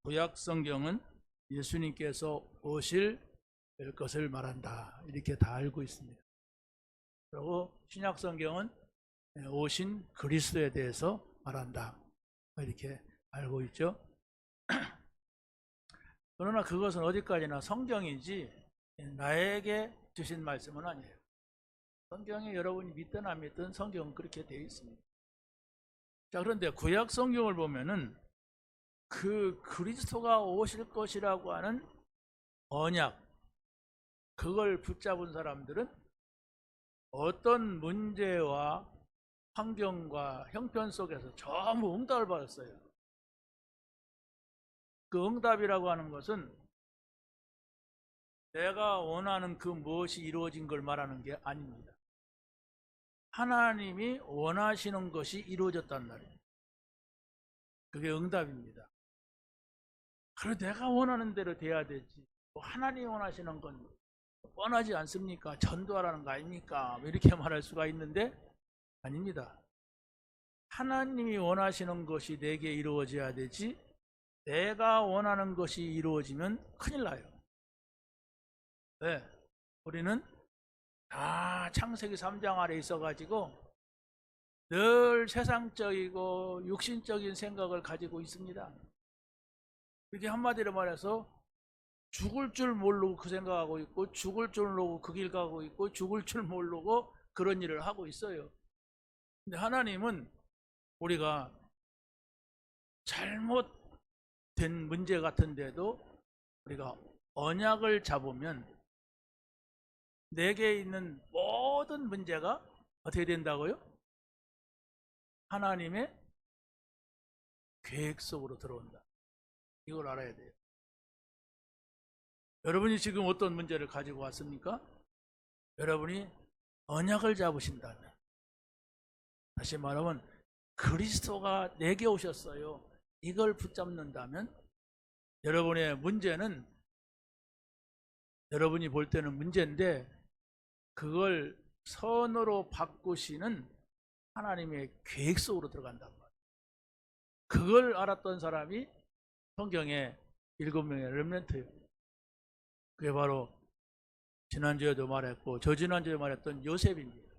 구약 성경은 예수님께서 오실 것을 말한다. 이렇게 다 알고 있습니다. 그리고 신약 성경은 오신 그리스도에 대해서 말한다. 이렇게 알고 있죠. 그러나 그것은 어디까지나 성경이지 나에게 주신 말씀은 아니에요. 성경에 여러분이 믿든 안 믿든 성경은 그렇게 되어 있습니다. 자, 그런데 구약 성경을 보면은 그 그리스도가 오실 것이라고 하는 언약, 그걸 붙잡은 사람들은 어떤 문제와 환경과 형편 속에서 전부 응답을 받았어요. 그 응답이라고 하는 것은 내가 원하는 그 무엇이 이루어진 걸 말하는 게 아닙니다. 하나님이 원하시는 것이 이루어졌단 말이에요. 그게 응답입니다. 그래, 내가 원하는 대로 돼야 되지. 하나님이 원하시는 건 뻔하지 않습니까? 전도하라는 거 아닙니까? 이렇게 말할 수가 있는데 아닙니다. 하나님이 원하시는 것이 내게 이루어져야 되지, 내가 원하는 것이 이루어지면 큰일 나요. 왜? 우리는 다 창세기 3장 아래 있어가지고 늘 세상적이고 육신적인 생각을 가지고 있습니다. 이게 한마디로 말해서 죽을 줄 모르고 그 생각하고 있고, 죽을 줄 모르고 그 길 가고 있고, 죽을 줄 모르고 그런 일을 하고 있어요. 근데 하나님은 우리가 잘못된 문제 같은데도 우리가 언약을 잡으면 내게 있는 모든 문제가 어떻게 된다고요? 하나님의 계획 속으로 들어온다. 이걸 알아야 돼요. 여러분이 지금 어떤 문제를 가지고 왔습니까? 여러분이 언약을 잡으신다면, 다시 말하면 그리스도가 내게 오셨어요, 이걸 붙잡는다면 여러분의 문제는 여러분이 볼 때는 문제인데 그걸 선으로 바꾸시는 하나님의 계획 속으로 들어간단 말이에요. 그걸 알았던 사람이 성경에 7명의 렘넌트예요. 그게 바로 지난주에도 말했고 저지난주에 말했던 요셉입니다.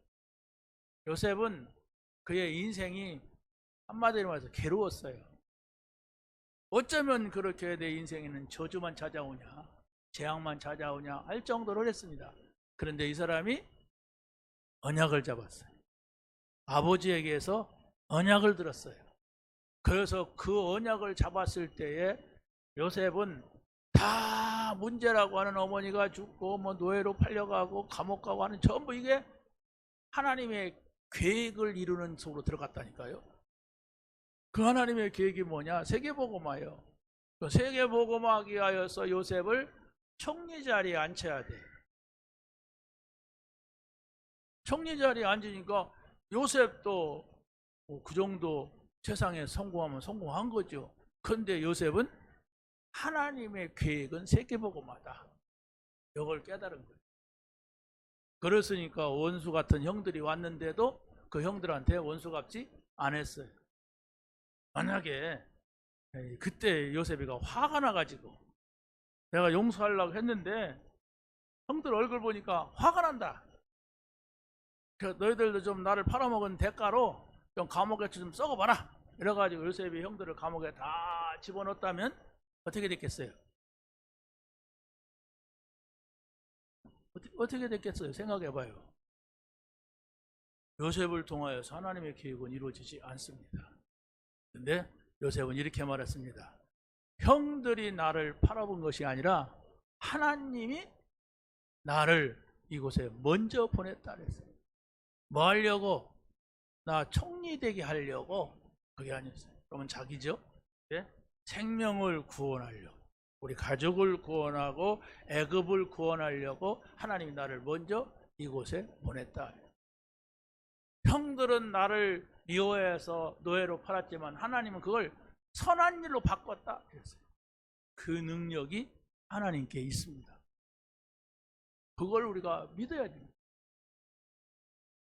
요셉은 그의 인생이 한마디로 말해서 괴로웠어요. 어쩌면 그렇게 내 인생에는 저주만 찾아오냐, 재앙만 찾아오냐 할 정도로 했습니다. 그런데 이 사람이 언약을 잡았어요. 아버지에게서 언약을 들었어요. 그래서 그 언약을 잡았을 때에 요셉은 다 문제라고 하는 어머니가 죽고 뭐 노예로 팔려가고 감옥 가고 하는 전부 이게 하나님의 계획을 이루는 속으로 들어갔다니까요. 그 하나님의 계획이 뭐냐? 세계복음화예요. 그 세계복음화하기 위하여서 요셉을 총리 자리에 앉혀야 돼. 총리 자리에 앉으니까 요셉도 그 정도 세상에 성공하면 성공한 거죠. 그런데 요셉은 하나님의 계획은 세계복음화다, 이걸 깨달은 거예요. 그랬으니까 원수 같은 형들이 왔는데도 그 형들한테 원수 갚지 안 했어요. 만약에 그때 요셉이가 화가 나가지고 내가 용서하려고 했는데 형들 얼굴 보니까 화가 난다, 너희들도 좀 나를 팔아먹은 대가로 좀 감옥에 좀 썩어봐라, 이래가지고 요셉이 형들을 감옥에 다 집어넣었다면 어떻게 됐겠어요? 어떻게 됐겠어요? 생각해봐요. 요셉을 통하여서 하나님의 계획은 이루어지지 않습니다. 그런데 요셉은 이렇게 말했습니다. 형들이 나를 팔아본 것이 아니라 하나님이 나를 이곳에 먼저 보냈다 그랬어요. 뭐 하려고? 나 총리 되게 하려고? 그게 아니었어요. 그러면 자기죠? 네? 생명을 구원하려고, 우리 가족을 구원하고 애굽을 구원하려고 하나님이 나를 먼저 이곳에 보냈다. 형들은 나를 미워해서 노예로 팔았지만 하나님은 그걸 선한 일로 바꿨다 그랬어요. 그 능력이 하나님께 있습니다. 그걸 우리가 믿어야 됩니다.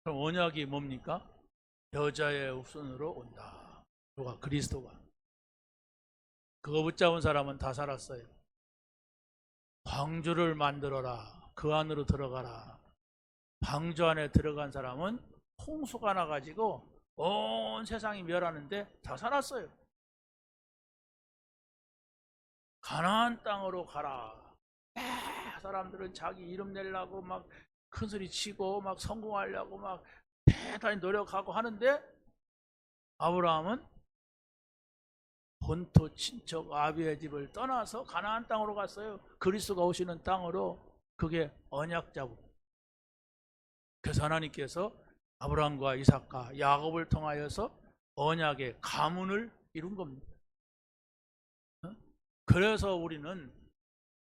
그럼 언약이 뭡니까? 여자의 후손으로 온다. 누가? 그리스도가. 그거 붙잡은 사람은 다 살았어요. 방주를 만들어라. 그 안으로 들어가라. 방주 안에 들어간 사람은 홍수가 나가지고 온 세상이 멸하는데 다 살았어요. 가나안 땅으로 가라. 사람들은 자기 이름 내려고 막 큰소리 치고 막 성공하려고 막 대단히 노력하고 하는데 아브라함은 본토 친척 아비의 집을 떠나서 가나안 땅으로 갔어요. 그리스도가 오시는 땅으로. 그게 언약 잡음. 그래서 하나님께서 아브라함과 이삭과 야곱을 통하여서 언약의 가문을 이룬 겁니다. 그래서 우리는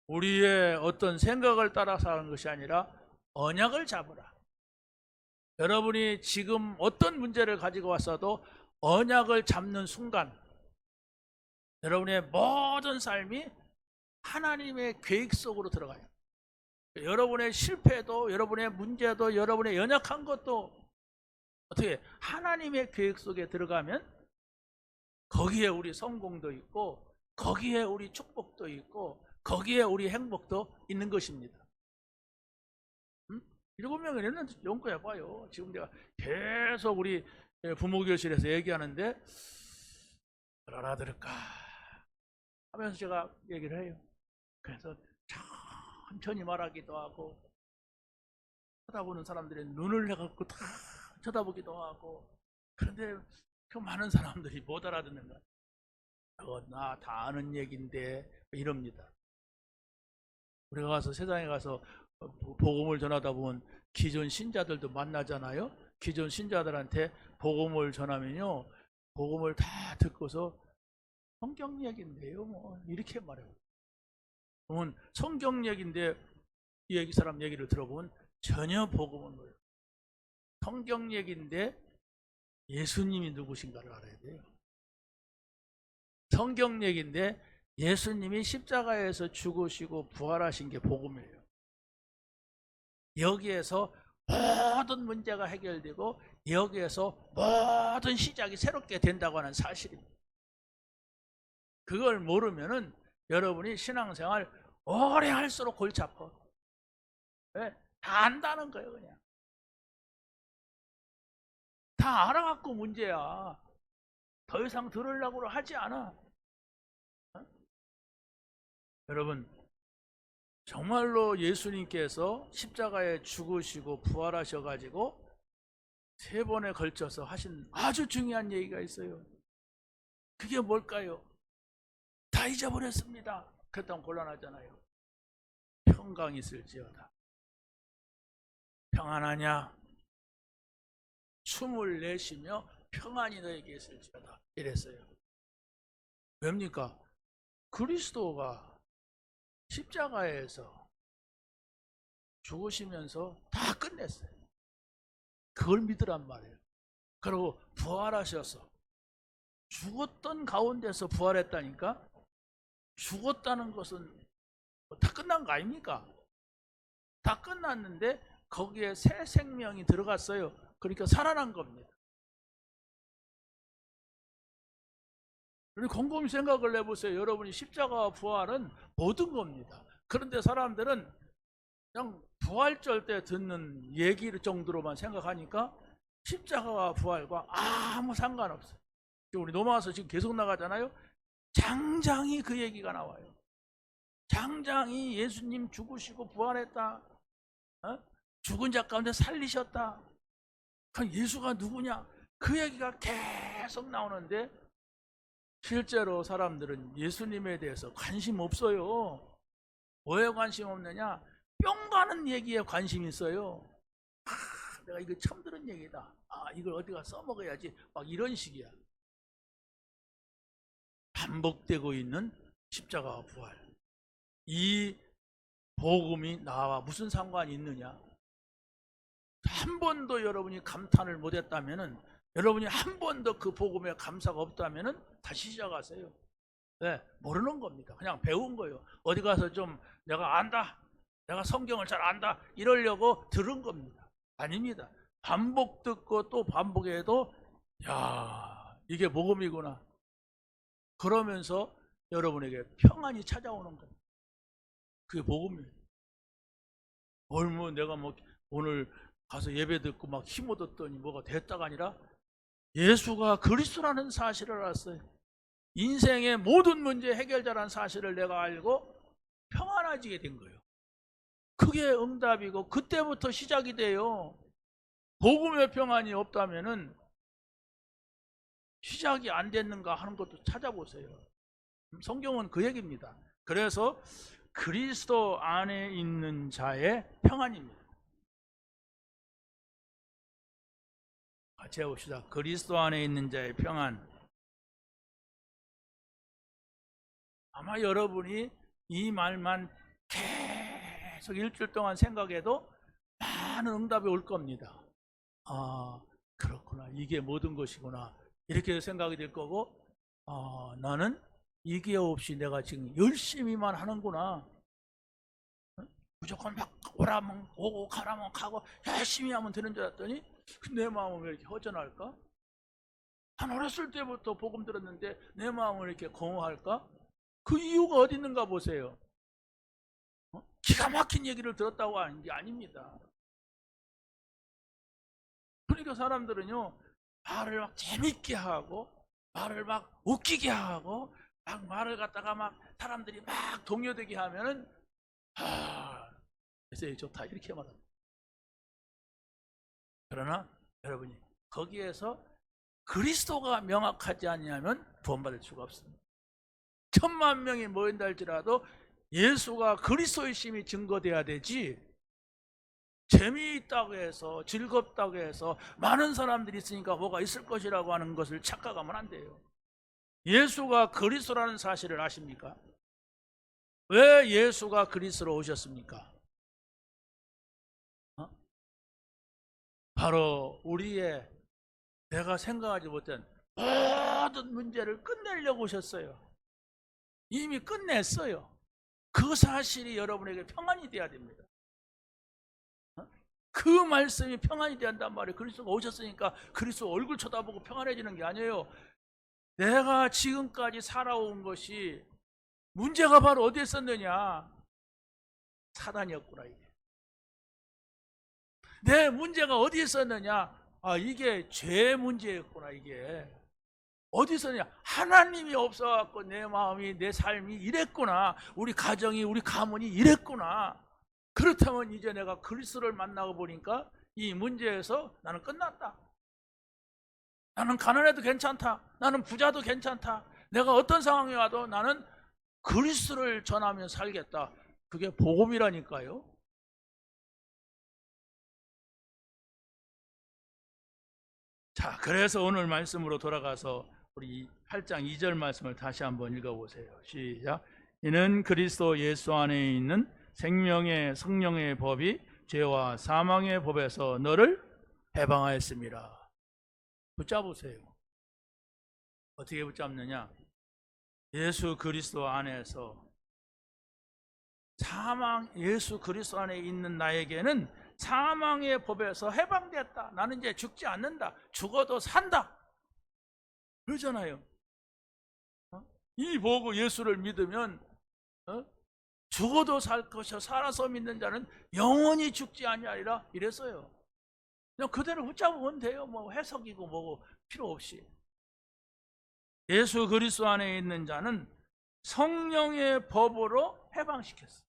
우리의 어떤 생각을 따라서 하는 것이 아니라 언약을 잡으라. 여러분이 지금 어떤 문제를 가지고 왔어도 언약을 잡는 순간 여러분의 모든 삶이 하나님의 계획 속으로 들어가요. 여러분의 실패도, 여러분의 문제도, 여러분의 연약한 것도 어떻게 하나님의 계획 속에 들어가면 거기에 우리 성공도 있고 거기에 우리 축복도 있고 거기에 우리 행복도 있는 것입니다. 7명이 랩런트 연구해봐요. 지금 내가 계속 우리 부모교실에서 얘기하는데 뭘 알아들을까 하면서 제가 얘기를 해요. 그래서 천천히 말하기도 하고 쳐다보는 사람들의 눈을 해갖고 다 쳐다보기도 하고, 그런데 그 많은 사람들이 못 알아듣는 거야. 그거 나 다 아는 얘기인데 이럽니다. 우리가 가서 세상에 가서 복음을 전하다 보면 기존 신자들도 만나잖아요. 기존 신자들한테 복음을 전하면요, 복음을 다 듣고서 성경 얘기인데요 뭐 이렇게 말해요. 그러면 성경 얘기인데 이 사람 얘기를 들어보면 전혀 복음은 몰라요. 성경 얘기인데 예수님이 누구신가를 알아야 돼요. 성경 얘기인데 예수님이 십자가에서 죽으시고 부활하신 게 복음이에요. 여기에서 모든 문제가 해결되고 여기에서 모든 시작이 새롭게 된다고 하는 사실입니다. 그걸 모르면은 여러분이 신앙생활 오래 할수록 골치 아파. 왜? 다 안다는 거예요. 그냥 다 알아갖고 문제야. 더 이상 들으려고 하지 않아. 여러분, 정말로 예수님께서 십자가에 죽으시고 부활하셔가지고 3번에 걸쳐서 하신 아주 중요한 얘기가 있어요. 그게 뭘까요? 다 잊어버렸습니다. 그랬다면 곤란하잖아요. 평강이 있을지어다. 평안하냐? 춤을 내쉬며 평안이 너에게 있을지어다. 이랬어요. 왜입니까? 그리스도가 십자가에서 죽으시면서 다 끝냈어요. 그걸 믿으란 말이에요. 그리고 부활하셔서 죽었던 가운데서 부활했다니까? 죽었다는 것은 다 끝난 거 아닙니까? 다 끝났는데 거기에 새 생명이 들어갔어요. 그러니까 살아난 겁니다. 곰곰이 생각을 해보세요. 여러분이 십자가와 부활은 모든 겁니다. 그런데 사람들은 그냥 부활절 때 듣는 얘기 정도로만 생각하니까 십자가와 부활과 아무 상관없어요. 우리 노마서 지금 계속 나가잖아요. 장장히 그 얘기가 나와요. 장장히 예수님 죽으시고 부활했다. 죽은 자 가운데 살리셨다. 그럼 예수가 누구냐? 그 얘기가 계속 나오는데 실제로 사람들은 예수님에 대해서 관심 없어요. 왜 관심 없느냐? 뿅 가는 얘기에 관심이 있어요. 내가 이거 처음 들은 얘기다. 이걸 어디가 써먹어야지. 막 이런 식이야. 반복되고 있는 십자가와 부활. 이 복음이 나와 무슨 상관이 있느냐? 한 번도 여러분이 감탄을 못했다면은, 여러분이 한 번도 그 복음에 감사가 없다면은 다시 시작하세요. 네, 모르는 겁니다. 그냥 배운 거예요. 어디 가서 좀 내가 안다, 내가 성경을 잘 안다 이러려고 들은 겁니다. 아닙니다. 반복 듣고 또 반복해도 야, 이게 복음이구나. 그러면서 여러분에게 평안이 찾아오는 거예요. 그게 복음이에요. 내가 오늘 가서 예배 듣고 막 힘 얻었더니 뭐가 됐다가 아니라 예수가 그리스도라는 사실을 알았어요. 인생의 모든 문제 해결자라는 사실을 내가 알고 평안해지게 된 거예요. 그게 응답이고 그때부터 시작이 돼요. 복음의 평안이 없다면은 시작이 안 됐는가 하는 것도 찾아보세요. 성경은 그 얘기입니다. 그래서 그리스도 안에 있는 자의 평안입니다. 같이 해봅시다. 그리스도 안에 있는 자의 평안. 아마 여러분이 이 말만 계속 일주일 동안 생각해도 많은 응답이 올 겁니다. 아, 그렇구나. 이게 모든 것이구나. 이렇게 생각이 될 거고, 나는 이게 없이 내가 지금 열심히만 하는구나. 무조건 막 오라면 오고 가라면 가고 열심히 하면 되는 줄 알았더니 내 마음은 왜 이렇게 허전할까? 한 어렸을 때부터 복음 들었는데 내 마음은 이렇게 공허할까? 그 이유가 어디 있는가 보세요. 기가 막힌 얘기를 들었다고 하는 게 아닙니다. 그러니까 사람들은요, 말을 막 재밌게 하고 말을 막 웃기게 하고 막 말을 갖다가 막 사람들이 막 동요되게 하면은 그래서 좋다 이렇게 말합니다. 그러나 여러분이 거기에서 그리스도가 명확하지 않냐면 구원받을 수가 없습니다. 1000만 명이 모인다 할지라도 예수가 그리스도이심이 증거돼야 되지, 재미있다고 해서 즐겁다고 해서 많은 사람들이 있으니까 뭐가 있을 것이라고 하는 것을 착각하면 안 돼요. 예수가 그리스도라는 사실을 아십니까? 왜 예수가 그리스도로 오셨습니까? 바로 우리의 내가 생각하지 못한 모든 문제를 끝내려고 오셨어요. 이미 끝냈어요. 그 사실이 여러분에게 평안이 돼야 됩니다. 그 말씀이 평안이 된단 말이에요. 그리스도가 오셨으니까 그리스도 얼굴 쳐다보고 평안해지는 게 아니에요. 내가 지금까지 살아온 것이 문제가 바로 어디에 있었느냐? 사단이었구나. 이게 내 문제가 어디에 있었느냐? 이게 죄 문제였구나. 이게 어디 있었냐? 하나님이 없어갖고 내 마음이, 내 삶이 이랬구나. 우리 가정이, 우리 가문이 이랬구나. 그렇다면 이제 내가 그리스도를 만나고 보니까 이 문제에서 나는 끝났다. 나는 가난해도 괜찮다. 나는 부자도 괜찮다. 내가 어떤 상황이 와도 나는 그리스도를 전하며 살겠다. 그게 복음이라니까요. 자, 그래서 오늘 말씀으로 돌아가서 우리 8장 2절 말씀을 다시 한번 읽어보세요. 시작. 이는 그리스도 예수 안에 있는 생명의 성령의 법이 죄와 사망의 법에서 너를 해방하였습니다. 붙잡으세요. 어떻게 붙잡느냐? 예수 그리스도 안에서 예수 그리스도 안에 있는 나에게는 사망의 법에서 해방됐다. 나는 이제 죽지 않는다. 죽어도 산다. 그러잖아요. 이 보고 예수를 믿으면 죽어도 살 것이요 살아서 믿는 자는 영원히 죽지 아니하리라 이랬어요. 그냥 그대로 붙잡으면 돼요. 뭐 해석이고 뭐고 필요 없이. 예수 그리스도 안에 있는 자는 성령의 법으로 해방시켰어요.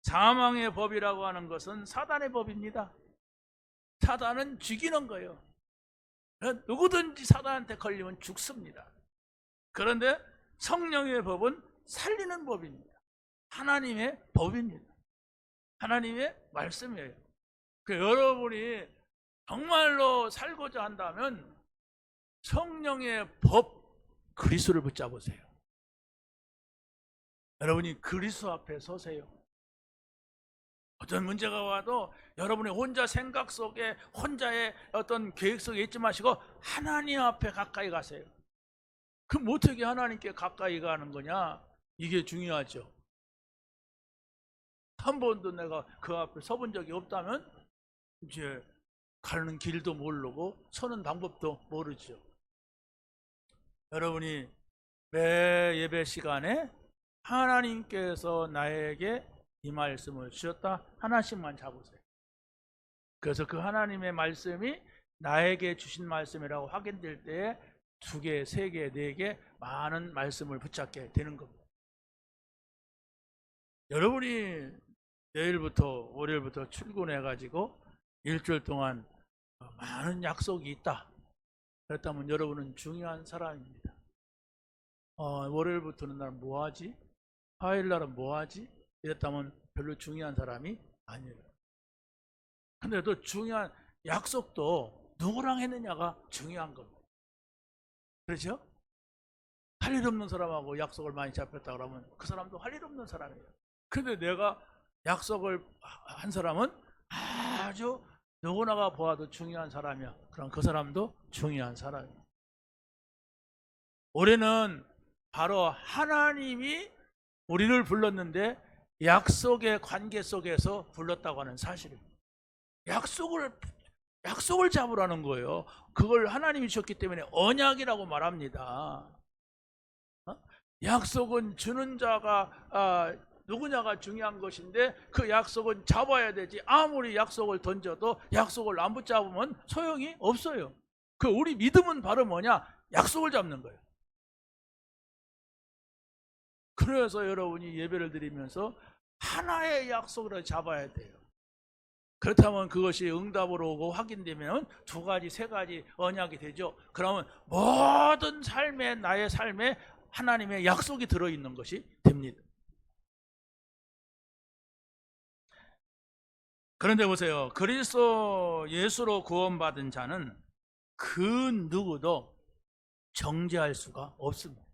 사망의 법이라고 하는 것은 사단의 법입니다. 사단은 죽이는 거예요. 누구든지 사단한테 걸리면 죽습니다. 그런데 성령의 법은 살리는 법입니다. 하나님의 법입니다. 하나님의 말씀이에요. 여러분이 정말로 살고자 한다면 성령의 법 그리스도를 붙잡으세요. 여러분이 그리스도 앞에 서세요. 어떤 문제가 와도 여러분이 혼자 생각 속에 혼자의 어떤 계획 속에 있지 마시고 하나님 앞에 가까이 가세요. 그럼 어떻게 하나님께 가까이 가는 거냐? 이게 중요하죠. 한 번도 내가 그 앞에 서본 적이 없다면 이제 가는 길도 모르고 서는 방법도 모르죠. 여러분이 매 예배 시간에 하나님께서 나에게 이 말씀을 주셨다 하나씩만 잡으세요. 그래서 그 하나님의 말씀이 나에게 주신 말씀이라고 확인될 때에 2개, 3개, 4개 많은 말씀을 붙잡게 되는 겁니다. 여러분이 내일부터 월요일부터 출근해가지고 일주일 동안 많은 약속이 있다. 그렇다면 여러분은 중요한 사람입니다. 월요일부터는 날 뭐하지? 화요일날은 뭐하지? 이랬다면 별로 중요한 사람이 아니에요. 근데 또 중요한 약속도 누구랑 했느냐가 중요한 겁니다. 그렇죠? 할 일 없는 사람하고 약속을 많이 잡혔다 그러면 그 사람도 할 일 없는 사람이에요. 근데 내가 약속을 한 사람은 아주 누구나가 보아도 중요한 사람이야. 그럼 그 사람도 중요한 사람이에요. 올해는 바로 하나님이 우리를 불렀는데 약속의 관계 속에서 불렀다고 하는 사실입니다. 약속을 잡으라는 거예요. 그걸 하나님이 주셨기 때문에 언약이라고 말합니다. 약속은 주는 자가 누구냐가 중요한 것인데 그 약속은 잡아야 되지. 아무리 약속을 던져도 약속을 안 붙잡으면 소용이 없어요. 그 우리 믿음은 바로 뭐냐? 약속을 잡는 거예요. 그래서 여러분이 예배를 드리면서 하나의 약속을 잡아야 돼요. 그렇다면 그것이 응답으로 오고 확인되면 2가지, 3가지 언약이 되죠. 그러면 모든 나의 삶에 하나님의 약속이 들어있는 것이 됩니다. 그런데 보세요. 그리스도 예수로 구원받은 자는 그 누구도 정죄할 수가 없습니다.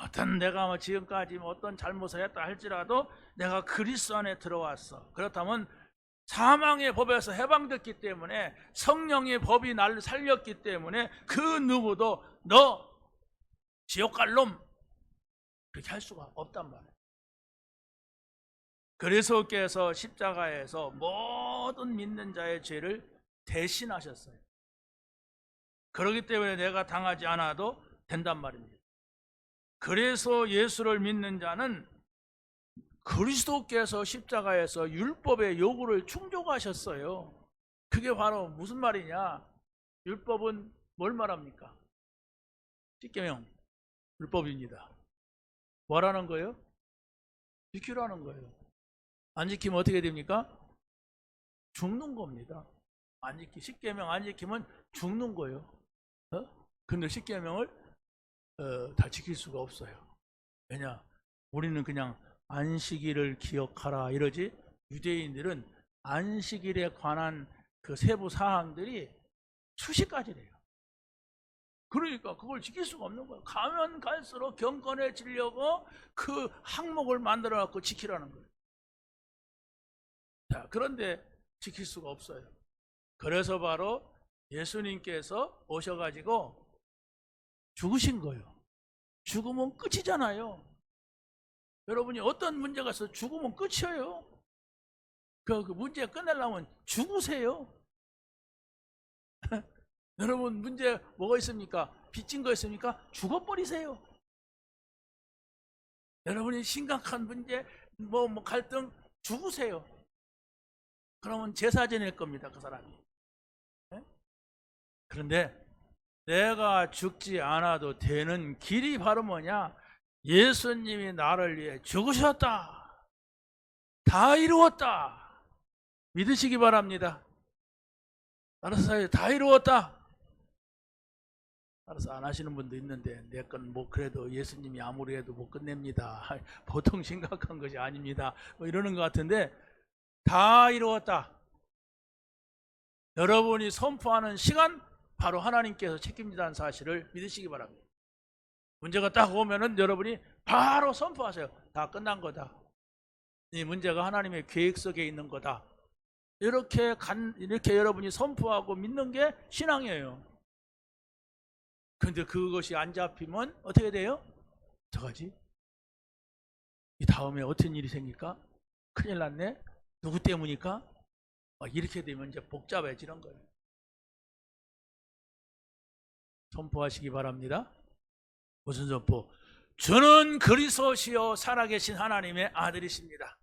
어떤 내가 지금까지 어떤 잘못을 했다 할지라도 내가 그리스도 안에 들어왔어. 그렇다면 사망의 법에서 해방됐기 때문에 성령의 법이 나를 살렸기 때문에 그 누구도 너 지옥 갈 놈 그렇게 할 수가 없단 말이에요. 그리스도께서 십자가에서 모든 믿는 자의 죄를 대신하셨어요. 그렇기 때문에 내가 당하지 않아도 된단 말입니다. 그래서 예수를 믿는 자는 그리스도께서 십자가에서 율법의 요구를 충족하셨어요. 그게 바로 무슨 말이냐? 율법은 뭘 말합니까? 십계명 율법입니다. 뭐라는 거예요? 지키라는 거예요. 안 지키면 어떻게 됩니까? 죽는 겁니다. 십계명 안 지키면 죽는 거예요. 근데 십계명을 다 지킬 수가 없어요. 왜냐? 우리는 그냥 안식일을 기억하라 이러지 유대인들은 안식일에 관한 그 세부 사항들이 수십 가지래요. 그러니까 그걸 지킬 수가 없는 거예요. 가면 갈수록 경건해지려고 그 항목을 만들어 갖고 지키라는 거예요. 자, 그런데 지킬 수가 없어요. 그래서 바로 예수님께서 오셔가지고 죽으신 거예요. 죽으면 끝이잖아요. 여러분이 어떤 문제가 있어서 죽으면 끝이에요. 그 문제 끝내려면 죽으세요. 여러분 문제 뭐가 있습니까? 빚진 거 있습니까? 죽어버리세요. 여러분이 심각한 문제 갈등 죽으세요. 그러면 제사 지낼 겁니다. 그 사람이. 네? 그런데 내가 죽지 않아도 되는 길이 바로 뭐냐? 예수님이 나를 위해 죽으셨다. 다 이루었다. 믿으시기 바랍니다. 알아서 다 이루었다. 알아서 안 하시는 분도 있는데 내 건 그래도 예수님이 아무리 해도 못 끝냅니다. 보통 심각한 것이 아닙니다. 이러는 것 같은데 다 이루었다. 여러분이 선포하는 시간 바로 하나님께서 책임진다는 사실을 믿으시기 바랍니다. 문제가 딱 오면은 여러분이 바로 선포하세요. 다 끝난 거다. 이 문제가 하나님의 계획 속에 있는 거다. 이렇게 여러분이 선포하고 믿는 게 신앙이에요. 그런데 그것이 안 잡히면 어떻게 돼요? 어떡하지? 이 다음에 어떤 일이 생길까? 큰일 났네? 누구 때문일까? 이렇게 되면 이제 복잡해지는 거예요. 선포하시기 바랍니다. 무슨 선포? 주는 그리스도시요 살아계신 하나님의 아들이십니다.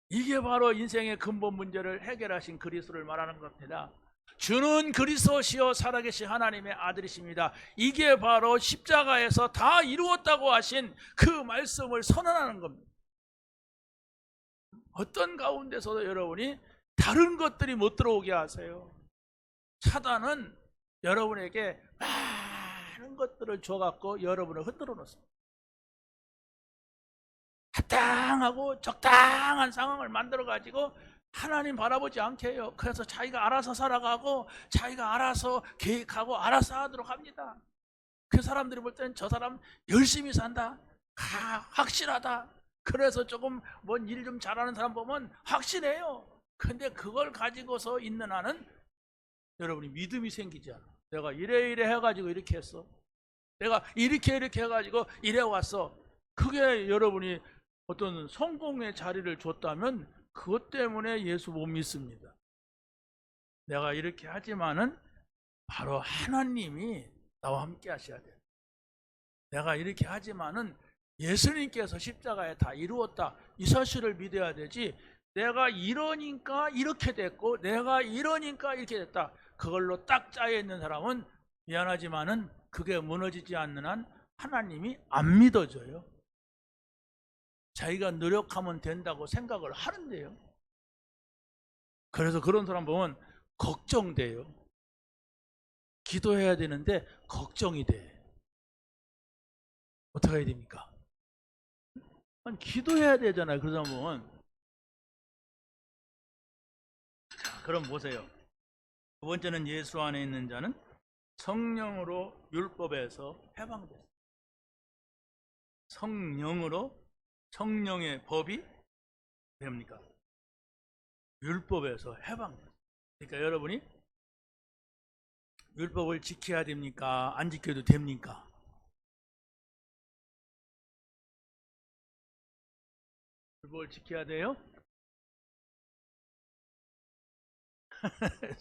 이게 바로 인생의 근본 문제를 해결하신 그리스도를 말하는 겁니다. 주는 그리스도시요 살아계신 하나님의 아들이십니다. 이게 바로 십자가에서 다 이루었다고 하신 그 말씀을 선언하는 겁니다. 어떤 가운데서도 여러분이 다른 것들이 못 들어오게 하세요. 사단은 여러분에게 많은 것들을 줘갖고 여러분을 흔들어 놓습니다. 합당하고 적당한 상황을 만들어가지고 하나님 바라보지 않게 해요. 그래서 자기가 알아서 살아가고 자기가 알아서 계획하고 알아서 하도록 합니다. 그 사람들이 볼 때는 저 사람 열심히 산다, 확실하다. 그래서 조금 뭔 일 좀 잘하는 사람 보면 확실해요. 근데 그걸 가지고서 있는 한은 여러분이 믿음이 생기지 않아. 내가 이래 해가지고 이렇게 했어. 내가 이렇게 해가지고 이래 왔어. 그게 여러분이 어떤 성공의 자리를 줬다면 그것 때문에 예수 못 믿습니다. 내가 이렇게 하지만은 바로 하나님이 나와 함께 하셔야 돼요. 내가 이렇게 하지만은 예수님께서 십자가에 다 이루었다, 이 사실을 믿어야 되지, 내가 이러니까 이렇게 됐고 내가 이러니까 이렇게 됐다, 그걸로 딱 짜여 있는 사람은 미안하지만은 그게 무너지지 않는 한 하나님이 안 믿어져요. 자기가 노력하면 된다고 생각을 하는데요. 그래서 그런 사람 보면 걱정돼요. 기도해야 되는데 걱정이 돼. 어떻게 해야 됩니까? 아니, 기도해야 되잖아요. 그런 사람 보면. 자, 그럼 보세요. 두 번째는 예수 안에 있는 자는 성령으로 율법에서 해방됐어요. 성령으로, 성령의 법이 됩니까? 율법에서 해방됐어요. 그러니까 여러분이 율법을 지켜야 됩니까? 안 지켜도 됩니까? 율법을 지켜야 돼요?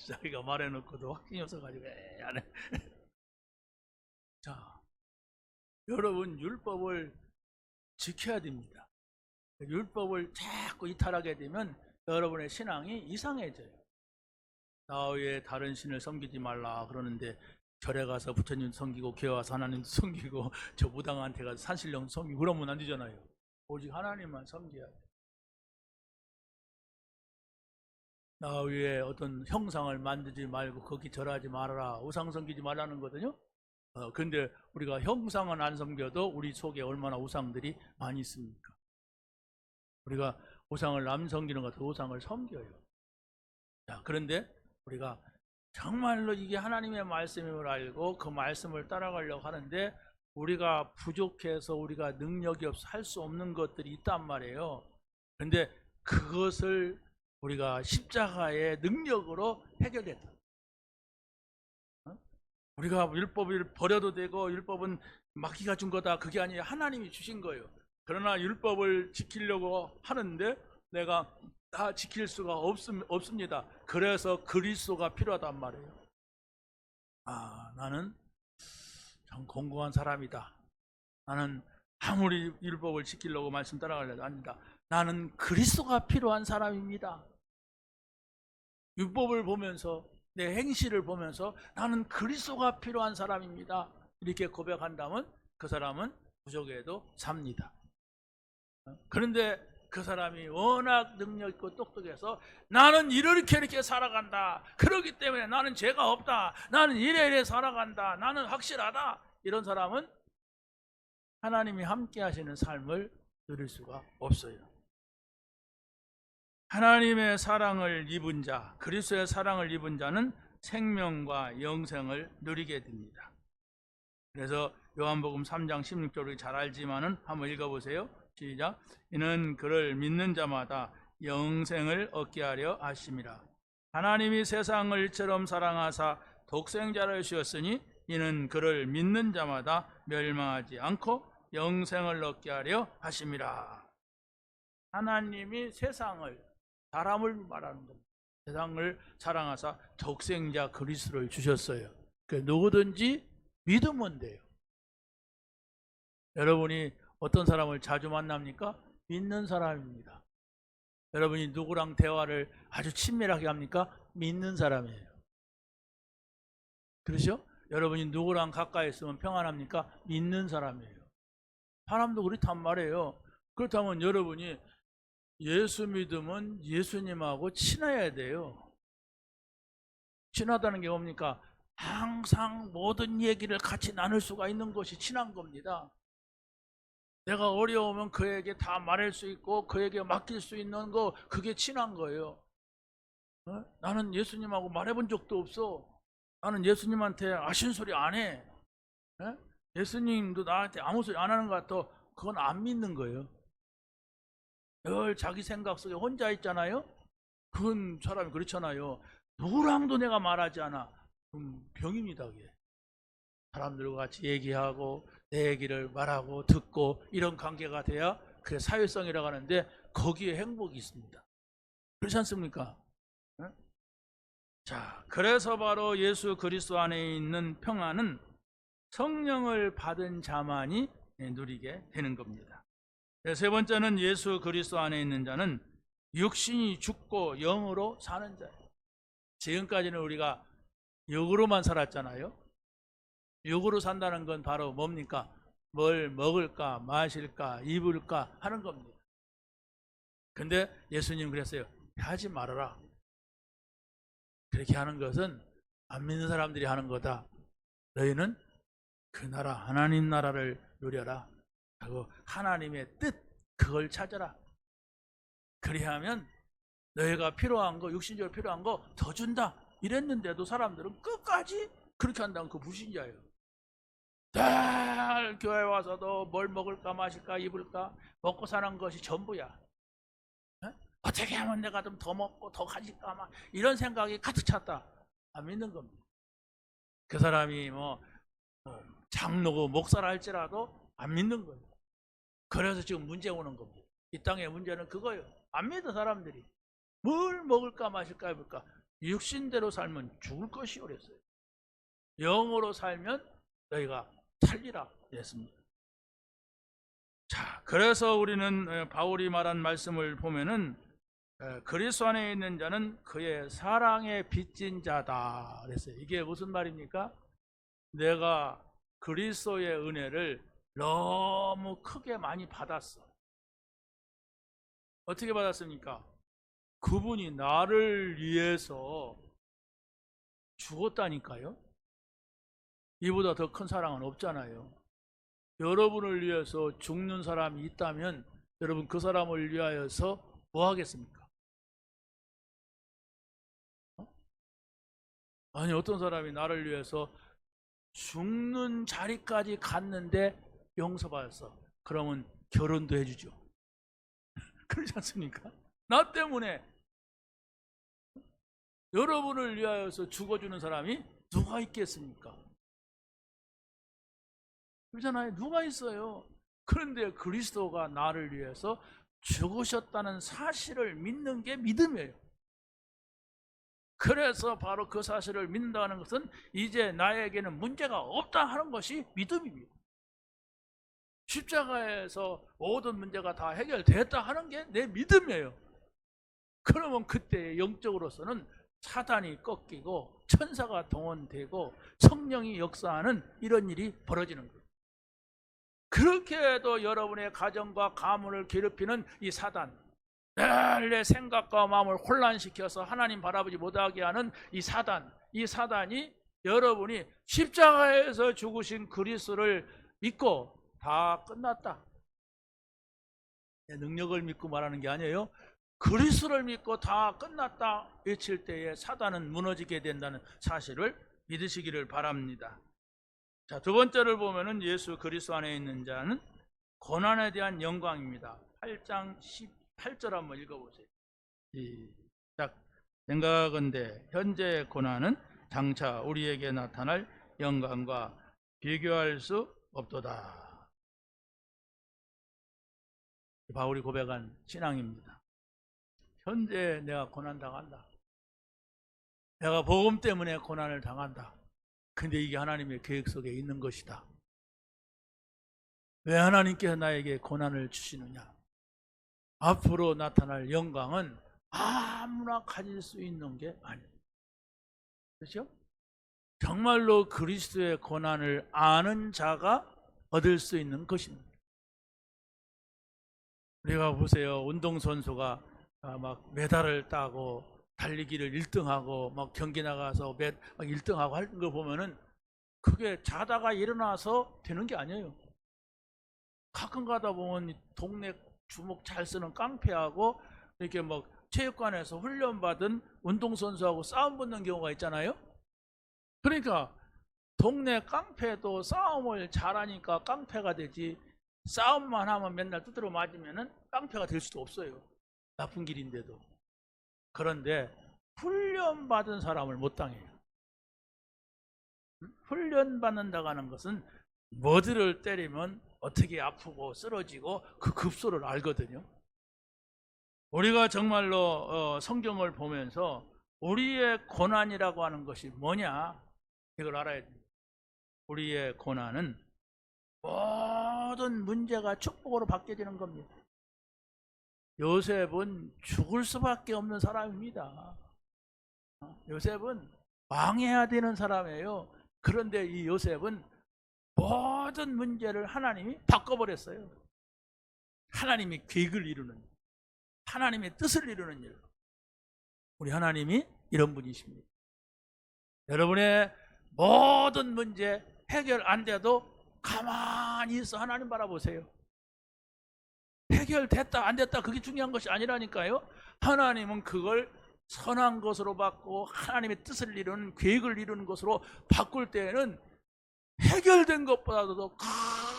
자기가 말해놓고도 확신이 없어가지고 안 해. 자, 여러분 율법을 지켜야 됩니다. 율법을 자꾸 이탈하게 되면 여러분의 신앙이 이상해져요. 나 외에 다른 신을 섬기지 말라 그러는데 절에 가서 부처님 섬기고 교회 와서 하나님 섬기고 저 무당한테 가서 산신령 섬기고 그러면 안 되잖아요. 오직 하나님만 섬겨야 돼요. 나 위에 어떤 형상을 만들지 말고 거기 절하지 말아라, 우상 섬기지 말라는 거거든요. 근데 우리가 형상은 안 섬겨도 우리 속에 얼마나 우상들이 많이 있습니까? 우리가 우상을 안 섬기는 것 같아서 우상을 섬겨요. 자, 그런데 우리가 정말로 이게 하나님의 말씀임을 알고 그 말씀을 따라가려고 하는데 우리가 부족해서 우리가 능력이 없어 할 수 없는 것들이 있단 말이에요. 그런데 그것을 우리가 십자가의 능력으로 해결했다. 우리가 율법을 버려도 되고 율법은 마귀가 준 거다, 그게 아니에요. 하나님이 주신 거예요. 그러나 율법을 지키려고 하는데 내가 다 지킬 수가 없습니다. 그래서 그리스도가 필요하단 말이에요. 나는 참 공고한 사람이다. 나는 아무리 율법을 지키려고 말씀 따라가려도 아니다. 나는 그리스도가 필요한 사람입니다. 율법을 보면서 내 행실을 보면서 나는 그리스도가 필요한 사람입니다. 이렇게 고백한다면 그 사람은 부족해도 삽니다. 그런데 그 사람이 워낙 능력 있고 똑똑해서 나는 이렇게 살아간다, 그렇기 때문에 나는 죄가 없다, 나는 이래 살아간다, 나는 확실하다, 이런 사람은 하나님이 함께 하시는 삶을 누릴 수가 없어요. 하나님의 사랑을 입은 자, 그리스도의 사랑을 입은 자는 생명과 영생을 누리게 됩니다. 그래서 요한복음 3장 16절을 잘 알지만은 한번 읽어보세요. 시작. 이는 그를 믿는 자마다 영생을 얻게 하려 하심이라. 하나님이 세상을 이처럼 사랑하사 독생자를 주셨으니 이는 그를 믿는 자마다 멸망하지 않고 영생을 얻게 하려 하심이라. 하나님이 세상을, 사람을 말하는 겁니다. 세상을 사랑하사 독생자 그리스도를 주셨어요. 그 누구든지 믿으면 돼요. 여러분이 어떤 사람을 자주 만납니까? 믿는 사람입니다. 여러분이 누구랑 대화를 아주 친밀하게 합니까? 믿는 사람이에요. 그렇죠? 여러분이 누구랑 가까이 있으면 평안합니까? 믿는 사람이에요. 사람도 그렇단 말이에요. 그렇다면 여러분이 예수 믿으면 예수님하고 친해야 돼요. 친하다는 게 뭡니까? 항상 모든 얘기를 같이 나눌 수가 있는 것이 친한 겁니다. 내가 어려우면 그에게 다 말할 수 있고 그에게 맡길 수 있는 거, 그게 친한 거예요. 나는 예수님하고 말해본 적도 없어. 나는 예수님한테 아신 소리 안 해. 예수님도 나한테 아무 소리 안 하는 것 같아. 그건 안 믿는 거예요. 늘 자기 생각 속에 혼자 있잖아요. 그건 사람이 그렇잖아요. 누구랑도 내가 말하지 않아. 병입니다, 그게. 사람들과 같이 얘기하고 내 얘기를 말하고 듣고 이런 관계가 돼야 그게 사회성이라고 하는데, 거기에 행복이 있습니다. 그렇지 않습니까? 자, 그래서 바로 예수 그리스도 안에 있는 평안은 성령을 받은 자만이 누리게 되는 겁니다. 세 번째는 예수 그리스도 안에 있는 자는 육신이 죽고 영으로 사는 자예요. 지금까지는 우리가 육으로만 살았잖아요. 육으로 산다는 건 바로 뭡니까? 뭘 먹을까, 마실까, 입을까 하는 겁니다. 근데 예수님 그랬어요. 하지 말아라. 그렇게 하는 것은 안 믿는 사람들이 하는 거다. 너희는 그 나라, 하나님 나라를 누려라. 하고 하나님의 뜻, 그걸 찾아라. 그리하면 너희가 필요한 거, 육신적으로 필요한 거 더 준다. 이랬는데도 사람들은 끝까지 그렇게 한다는 그 불신자예요. 늘 교회 와서도 뭘 먹을까, 마실까, 입을까, 먹고 사는 것이 전부야. 어떻게 하면 내가 좀 더 먹고 더 가질까, 막 이런 생각이 가득 찼다. 안 믿는 겁니다. 그 사람이 장로고 목사라 할지라도 안 믿는 거예요. 그래서 지금 문제 오는 겁니다. 이 땅의 문제는 그거예요. 안 믿어 사람들이. 뭘 먹을까 마실까 입을까. 육신대로 살면 죽을 것이 그랬어요. 영으로 살면 너희가 살리라 그랬습니다. 자, 그래서 우리는 바울이 말한 말씀을 보면은 그리스도 안에 있는 자는 그의 사랑에 빚진 자다 그랬어요. 이게 무슨 말입니까? 내가 그리스도의 은혜를 너무 크게 많이 받았어. 어떻게 받았습니까? 그분이 나를 위해서 죽었다니까요. 이보다 더 큰 사랑은 없잖아요. 여러분을 위해서 죽는 사람이 있다면 여러분 그 사람을 위하여서 뭐 하겠습니까? 아니, 어떤 사람이 나를 위해서 죽는 자리까지 갔는데 용서받았어. 그러면 결혼도 해주죠. 그렇지 않습니까? 나 때문에 여러분을 위하여서 죽어주는 사람이 누가 있겠습니까? 그렇잖아요. 누가 있어요? 그런데 그리스도가 나를 위해서 죽으셨다는 사실을 믿는 게 믿음이에요. 그래서 바로 그 사실을 믿는다는 것은 이제 나에게는 문제가 없다 하는 것이 믿음입니다. 십자가에서 모든 문제가 다 해결됐다 하는 게 내 믿음이에요. 그러면 그때 영적으로서는 사단이 꺾이고 천사가 동원되고 성령이 역사하는 이런 일이 벌어지는 거예요. 그렇게 해도 여러분의 가정과 가문을 괴롭히는 이 사단, 늘 내 생각과 마음을 혼란시켜서 하나님 바라보지 못하게 하는 이 사단이 여러분이 십자가에서 죽으신 그리스도를 믿고 다 끝났다, 내 능력을 믿고 말하는 게 아니에요. 그리스도를 믿고 다 끝났다 외칠 때에 사단은 무너지게 된다는 사실을 믿으시기를 바랍니다. 자, 두 번째를 보면은 예수 그리스도 안에 있는 자는 고난에 대한 영광입니다. 8장 18절 한번 읽어보세요. 시작. 생각은데 현재의 고난은 장차 우리에게 나타날 영광과 비교할 수 없도다. 바울이 고백한 신앙입니다. 현재 내가 고난 당한다. 내가 복음 때문에 고난을 당한다. 근데 이게 하나님의 계획 속에 있는 것이다. 왜 하나님께서 나에게 고난을 주시느냐? 앞으로 나타날 영광은 아무나 가질 수 있는 게 아닙니다. 그렇죠? 정말로 그리스도의 고난을 아는 자가 얻을 수 있는 것입니다. 우리가 보세요. 운동선수가 막 메달을 따고 달리기를 1등하고 막 경기 나가서 막 1등하고 하는 거 보면은 그게 자다가 일어나서 되는 게 아니에요. 가끔 가다 보면 동네 주먹 잘 쓰는 깡패하고 이렇게 막 체육관에서 훈련받은 운동선수하고 싸움 붙는 경우가 있잖아요. 그러니까 동네 깡패도 싸움을 잘하니까 깡패가 되지, 싸움만 하면 맨날 두드려 맞으면 깡패가 될 수도 없어요. 나쁜 길인데도. 그런데 훈련받은 사람을 못 당해요. 훈련받는다고 하는 것은 머리를 때리면 어떻게 아프고 쓰러지고 그 급소를 알거든요. 우리가 정말로 성경을 보면서 우리의 고난이라고 하는 것이 뭐냐, 이걸 알아야 됩니다. 우리의 고난은 모든 문제가 축복으로 바뀌어지는 겁니다. 요셉은 죽을 수밖에 없는 사람입니다. 요셉은 망해야 되는 사람이에요. 그런데 이 요셉은 모든 문제를 하나님이 바꿔버렸어요. 하나님이 계획을 이루는, 하나님의 뜻을 이루는 일. 우리 하나님이 이런 분이십니다. 여러분의 모든 문제 해결 안 돼도 가만히 있어 하나님 바라보세요. 해결됐다 안 됐다 그게 중요한 것이 아니라니까요. 하나님은 그걸 선한 것으로 받고 하나님의 뜻을 이루는, 계획을 이루는 것으로 바꿀 때에는 해결된 것보다도 더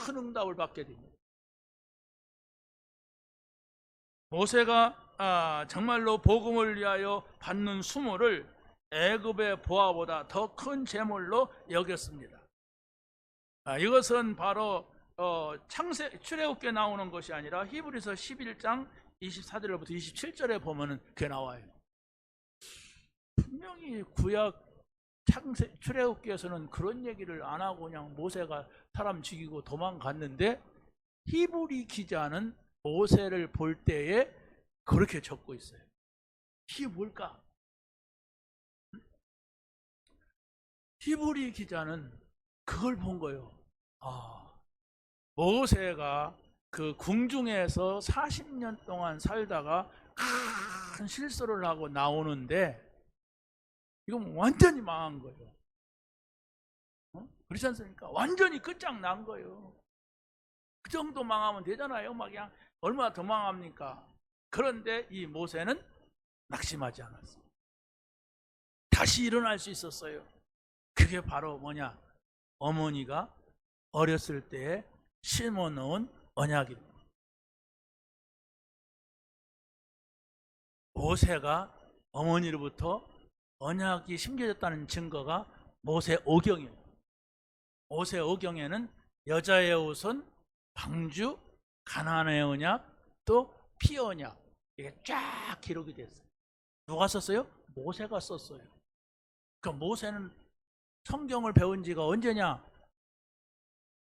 큰 응답을 받게 됩니다. 모세가 정말로 복음을 위하여 받는 수모를 애굽의 보화보다 더 큰 재물로 여겼습니다. 이것은 바로 출애굽기에 나오는 것이 아니라 히브리서 11장 24절부터 27절에 보면은 그게 나와요. 분명히 구약 출애굽기에서는 그런 얘기를 안 하고 그냥 모세가 사람 죽이고 도망갔는데, 히브리 기자는 모세를 볼 때에 그렇게 적고 있어요. 이게 뭘까? 히브리 기자는 그걸 본 거예요. 모세가 그 궁중에서 40년 동안 살다가 큰 실수를 하고 나오는데 이건 완전히 망한 거예요. 그렇지 않습니까? 완전히 끝장난 거예요. 그 정도 망하면 되잖아요. 막 그냥 얼마나 더 망합니까? 그런데 이 모세는 낙심하지 않았어요. 다시 일어날 수 있었어요. 그게 바로 뭐냐? 어머니가 어렸을 때에 심어놓은 언약입니다. 모세가 어머니로부터 언약이 심겨졌다는 증거가 모세오경이에요. 모세오경에는 여자의 옷은 방주, 가나안의 언약, 또 피 언약, 이게 쫙 기록이 됐어요. 누가 썼어요? 모세가 썼어요. 그러니까 모세는 성경을 배운 지가 언제냐?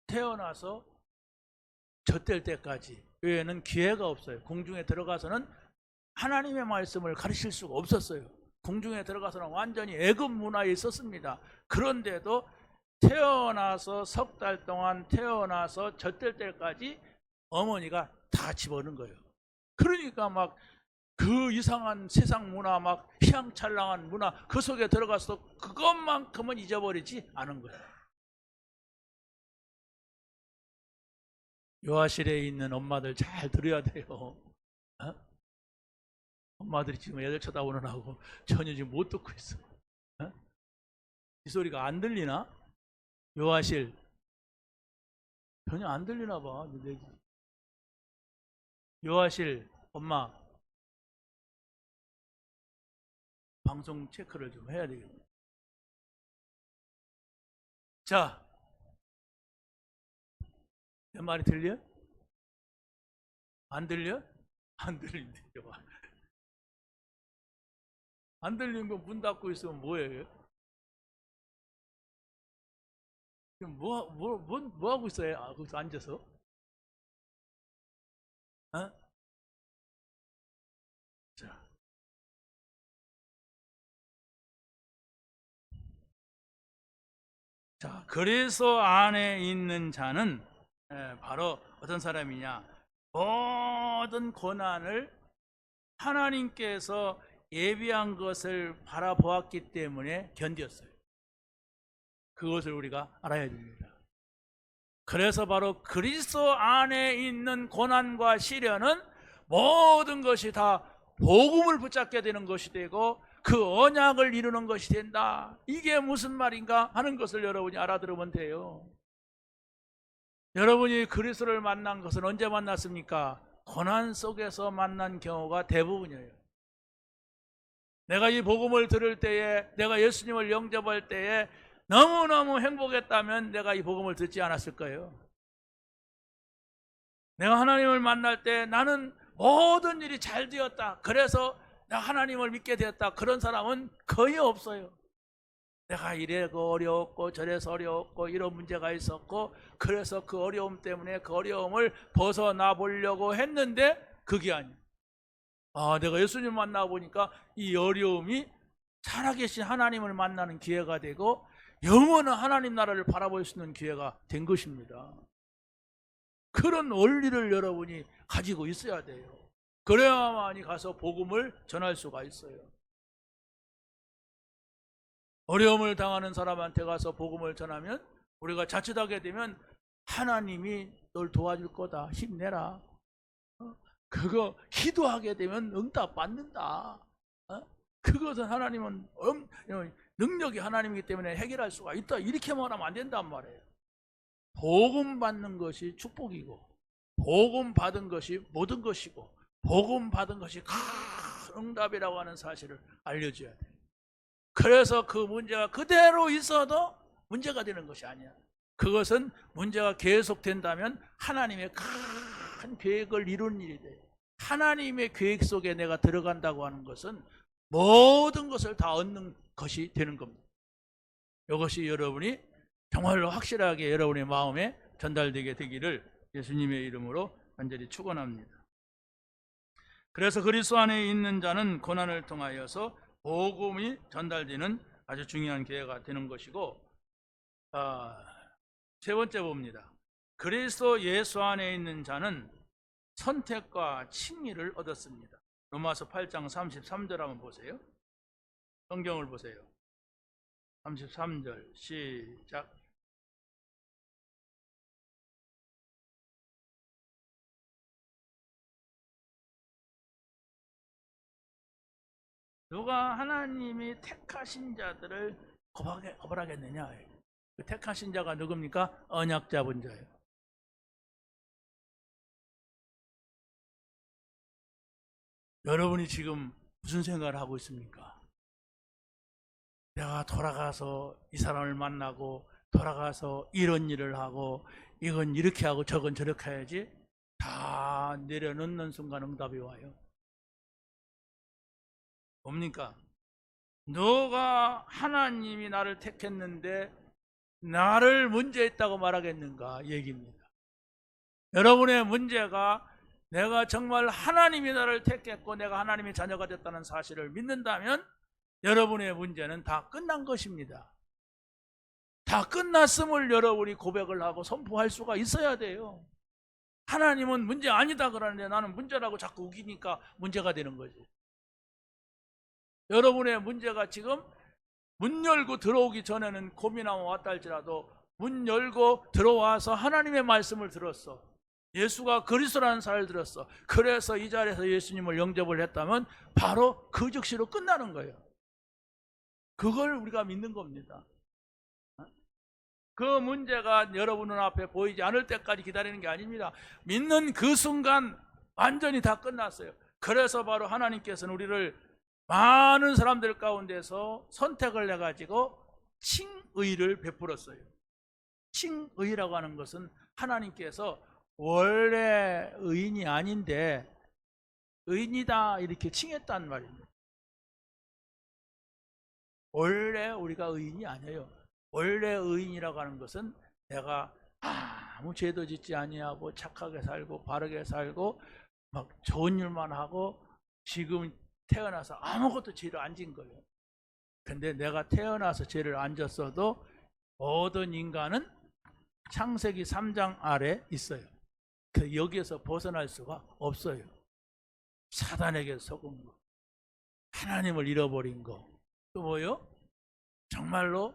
태어나서 젖될 때까지 외에는 기회가 없어요. 궁중에 들어가서는 하나님의 말씀을 가르칠 수가 없었어요. 궁중에 들어가서는 완전히 애굽 문화에 있었습니다. 그런데도 태어나서 석 달 동안, 태어나서 젖될 때까지 어머니가 다 집어넣은 거예요. 그러니까 막 그 이상한 세상 문화, 막 휘황찬란한 문화, 그 속에 들어가서 그것만큼은 잊어버리지 않은 거예요. 요아실에 있는 엄마들 잘 들어야 돼요. 엄마들이 지금 애들 쳐다보느라고 전혀 지금 못 듣고 있어. 이 소리가 안 들리나? 요아실 전혀 안 들리나 봐. 요아실 엄마 방송 체크를 좀 해야 되겠네. 자, 내 말이 들려? 안 들려? 안 들린대. 안 들리는 거 문 닫고 있으면 뭐예요? 지금 뭐 하고 있어요? 거기서 앉아서? 어? 자, 그래서 안에 있는 자는 바로 어떤 사람이냐? 모든 고난을 하나님께서 예비한 것을 바라보았기 때문에 견뎠어요. 그것을 우리가 알아야 됩니다. 그래서 바로 그리스도 안에 있는 고난과 시련은 모든 것이 다 복음을 붙잡게 되는 것이 되고 그 언약을 이루는 것이 된다. 이게 무슨 말인가 하는 것을 여러분이 알아들으면 돼요. 여러분이 그리스도를 만난 것은 언제 만났습니까? 고난 속에서 만난 경우가 대부분이에요. 내가 이 복음을 들을 때에, 내가 예수님을 영접할 때에 너무너무 행복했다면 내가 이 복음을 듣지 않았을 거예요. 내가 하나님을 만날 때 나는 모든 일이 잘 되었다, 그래서 내가 하나님을 믿게 되었다, 그런 사람은 거의 없어요. 내가 이래고 어려웠고 저래서 어려웠고 이런 문제가 있었고 그래서 그 어려움 때문에 그 어려움을 벗어나 보려고 했는데 그게 아니에요. 내가 예수님 만나보니까 이 어려움이 살아계신 하나님을 만나는 기회가 되고 영원한 하나님 나라를 바라볼 수 있는 기회가 된 것입니다. 그런 원리를 여러분이 가지고 있어야 돼요. 그래야만이 가서 복음을 전할 수가 있어요. 어려움을 당하는 사람한테 가서 복음을 전하면 우리가 자칫하게 되면 하나님이 널 도와줄 거다, 힘내라, 그거 기도하게 되면 응답 받는다, 그것은 하나님은 능력이 하나님이기 때문에 해결할 수가 있다, 이렇게 말하면 안 된단 말이에요. 복음 받는 것이 축복이고 복음 받은 것이 모든 것이고 복음 받은 것이 큰 응답이라고 하는 사실을 알려줘야 돼요. 그래서 그 문제가 그대로 있어도 문제가 되는 것이 아니야. 그것은 문제가 계속된다면 하나님의 큰 계획을 이루는 일이 돼요. 하나님의 계획 속에 내가 들어간다고 하는 것은 모든 것을 다 얻는 것이 되는 겁니다. 이것이 여러분이 정말로 확실하게 여러분의 마음에 전달되게 되기를 예수님의 이름으로 간절히 축원합니다. 그래서 그리스도 안에 있는 자는 고난을 통하여서 복음이 전달되는 아주 중요한 기회가 되는 것이고, 세 번째 봅니다. 그리스도 예수 안에 있는 자는 선택과 칭의를 얻었습니다. 로마서 8장 33절 한번 보세요. 성경을 보세요. 33절 시작. 누가 하나님이 택하신 자들을 거부하겠느냐? 그 택하신 자가 누굽니까? 언약 잡은 자예요. 여러분이 지금 무슨 생각을 하고 있습니까? 내가 돌아가서 이 사람을 만나고 돌아가서 이런 일을 하고 이건 이렇게 하고 저건 저렇게 해야지, 다 내려놓는 순간 응답이 와요. 뭡니까? 너가 하나님이 나를 택했는데 나를 문제 있다고 말하겠는가 얘기입니다. 여러분의 문제가 내가 정말 하나님이 나를 택했고 내가 하나님의 자녀가 됐다는 사실을 믿는다면 여러분의 문제는 다 끝난 것입니다. 다 끝났음을 여러분이 고백을 하고 선포할 수가 있어야 돼요. 하나님은 문제 아니다 그러는데 나는 문제라고 자꾸 우기니까 문제가 되는 거지. 여러분의 문제가 지금 문 열고 들어오기 전에는 고민하고 왔다 할지라도 문 열고 들어와서 하나님의 말씀을 들었어. 예수가 그리스도라는 사실을 들었어. 그래서 이 자리에서 예수님을 영접을 했다면 바로 그 즉시로 끝나는 거예요. 그걸 우리가 믿는 겁니다. 그 문제가 여러분 눈앞에 보이지 않을 때까지 기다리는 게 아닙니다. 믿는 그 순간 완전히 다 끝났어요. 그래서 바로 하나님께서는 우리를 많은 사람들 가운데서 선택을 해가지고 칭의를 베풀었어요. 칭의라고 하는 것은 하나님께서 원래 의인이 아닌데 의인이다 이렇게 칭했단 말입니다. 원래 우리가 의인이 아니에요. 원래 의인이라고 하는 것은 내가 아무 죄도 짓지 아니하고 착하게 살고 바르게 살고 막 좋은 일만 하고 지금 태어나서 아무것도 죄를 안 진 거예요. 근데 내가 태어나서 죄를 안 졌어도 모든 인간은 창세기 3장 아래 있어요. 여기에서 벗어날 수가 없어요. 사단에게 속은 거, 하나님을 잃어버린 거, 또 뭐요? 정말로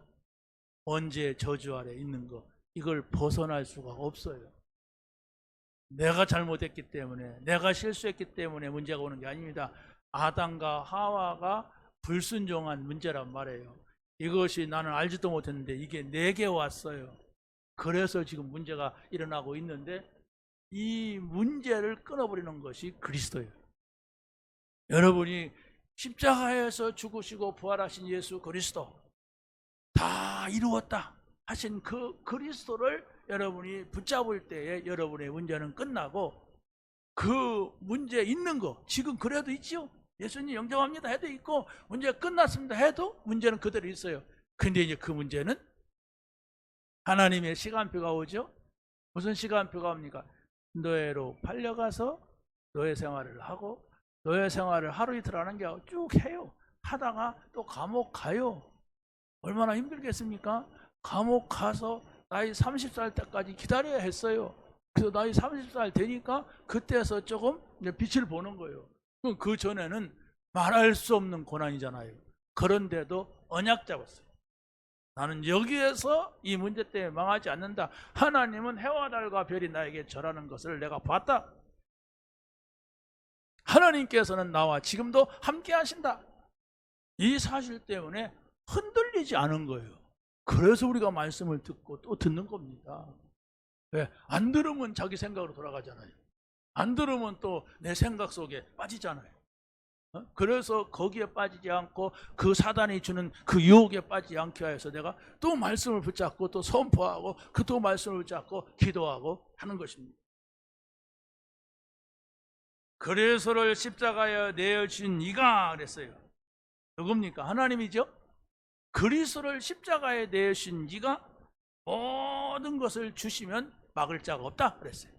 언제 저주 아래 있는 거, 이걸 벗어날 수가 없어요. 내가 잘못했기 때문에, 내가 실수했기 때문에 문제가 오는 게 아닙니다. 아담과 하와가 불순종한 문제란 말이에요. 이것이 나는 알지도 못했는데 이게 내게 왔어요. 그래서 지금 문제가 일어나고 있는데, 이 문제를 끊어버리는 것이 그리스도예요. 여러분이 십자가에서 죽으시고 부활하신 예수 그리스도, 다 이루었다 하신 그 그리스도를 여러분이 붙잡을 때에 여러분의 문제는 끝나고, 그 문제 있는 거 지금 그래도 있죠. 예수님 영접합니다 해도 있고, 문제 끝났습니다 해도 문제는 그대로 있어요. 근데 이제 그 문제는 하나님의 시간표가 오죠. 무슨 시간표가 옵니까? 노예로 팔려가서 노예 생활을 하고, 노예 생활을 하루 이틀 하는 게 쭉 해요. 하다가 또 감옥 가요. 얼마나 힘들겠습니까? 감옥 가서 나이 30살 때까지 기다려야 했어요. 그래서 나이 30살 되니까 그때서 조금 빛을 보는 거예요. 그 전에는 말할 수 없는 고난이잖아요. 그런데도 언약 잡았어요. 나는 여기에서 이 문제 때문에 망하지 않는다. 하나님은 해와 달과 별이 나에게 절하는 것을 내가 봤다. 하나님께서는 나와 지금도 함께 하신다. 이 사실 때문에 흔들리지 않은 거예요. 그래서 우리가 말씀을 듣고 또 듣는 겁니다. 왜? 안 들으면 자기 생각으로 돌아가잖아요. 안 들으면 또 내 생각 속에 빠지잖아요. 그래서 거기에 빠지지 않고 그 사단이 주는 그 유혹에 빠지지 않게 하여서 내가 또 말씀을 붙잡고 또 선포하고 그 또 말씀을 붙잡고 기도하고 하는 것입니다. 그리스도를 십자가에 내어주신 이가 그랬어요. 누굽니까? 하나님이죠. 그리스도를 십자가에 내신 이가 모든 것을 주시면 막을 자가 없다 그랬어요.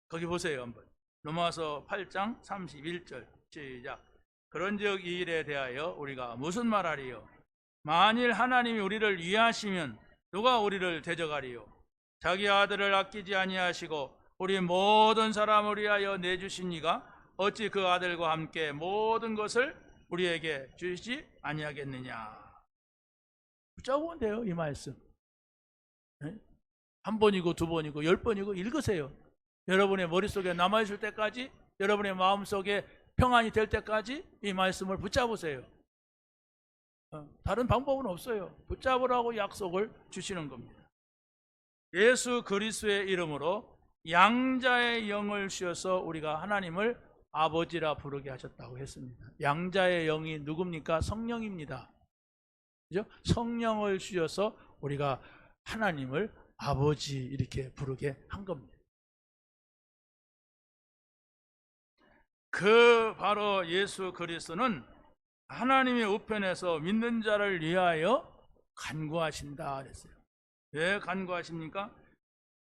거기 보세요 한번. 로마서 8장 31절 시작. 그런즉 이 일에 대하여 우리가 무슨 말하리요? 만일 하나님이 우리를 위하시면 누가 우리를 대적하리요? 자기 아들을 아끼지 아니하시고 우리 모든 사람을 위하여 내주신 이가 어찌 그 아들과 함께 모든 것을 우리에게 주시지 아니하겠느냐. 붙잡으면 돼요. 이 말씀 한 번이고 두 번이고 10번이고 읽으세요. 여러분의 머릿속에 남아있을 때까지, 여러분의 마음속에 평안이 될 때까지 이 말씀을 붙잡으세요. 다른 방법은 없어요. 붙잡으라고 약속을 주시는 겁니다. 예수 그리스도의 이름으로 양자의 영을 주셔서 우리가 하나님을 아버지라 부르게 하셨다고 했습니다. 양자의 영이 누굽니까? 성령입니다. 그죠? 성령을 주셔서 우리가 하나님을 아버지 이렇게 부르게 한 겁니다. 그 바로 예수 그리스도는 하나님의 우편에서 믿는 자를 위하여 간구하신다 그랬어요. 왜 간구하십니까?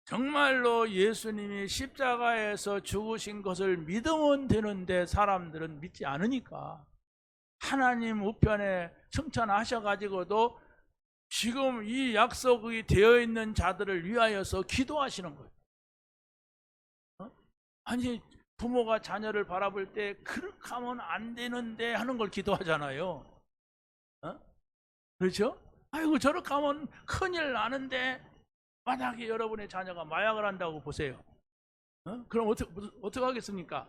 정말로 예수님이 십자가에서 죽으신 것을 믿으면 되는데 사람들은 믿지 않으니까 하나님 우편에 승천하셔가지고도 지금 이 약속이 되어 있는 자들을 위하여서 기도하시는 거예요. 아니 부모가 자녀를 바라볼 때 그렇게 하면 안 되는데 하는 걸 기도하잖아요. 그렇죠? 아이고 저렇게 하면 큰일 나는데, 만약에 여러분의 자녀가 마약을 한다고 보세요. 그럼 어떻게 하겠습니까?